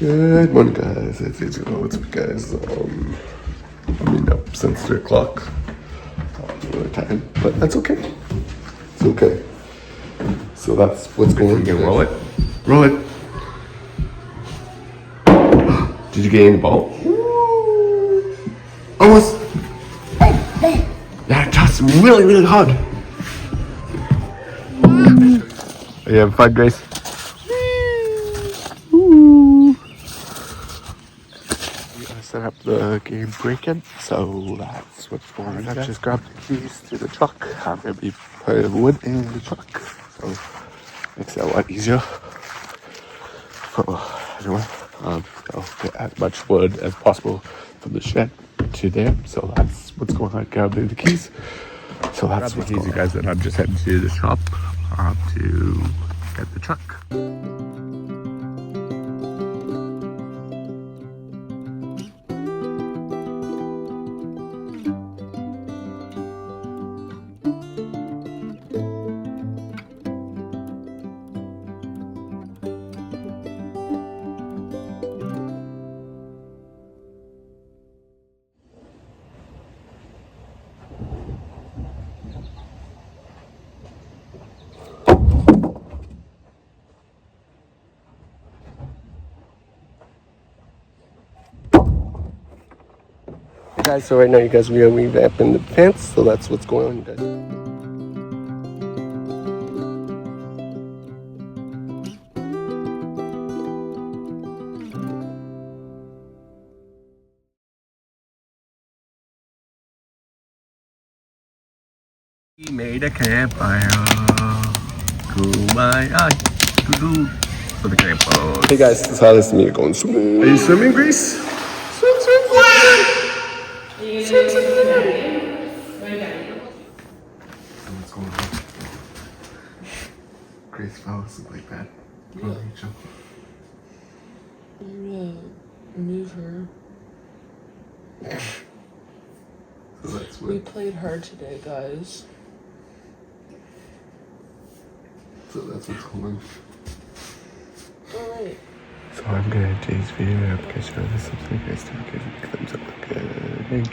Good morning, guys. What's up, guys? I've been up since 3 o'clock. Really tired, but that's okay. It's okay. So that's what's going on. Roll it. Roll it. Did you get in the ball? Almost. Yeah, just really, really hard. Are you having fun, Grace? Set up the game break-in, so that's what's going on. I just grabbed the keys to the truck. I'm gonna be putting wood in the truck, so makes it a lot easier for everyone. I'll get as much wood as possible from the shed to there, so that's what's going on. Grabbing the keys, so that's what's going on. Guys, and I'm just heading to the shop to get the truck. Hey guys, so right now you guys are revamping the pants, so that's what's going on, you guys. We made a campfire. Kumbaya. For the campfire. Hey guys, this is how this is me going swimming. Are you swimming, Grace? Swim, swim, swim. What's going on? Grace fell asleep like that. Yeah. Move her. So that's We what. played hard today, guys. So that's what's going on. Alright. So I'm gonna today's video. I hope you guys enjoyed this. Subscribe, guys. Give a thumbs up. Good.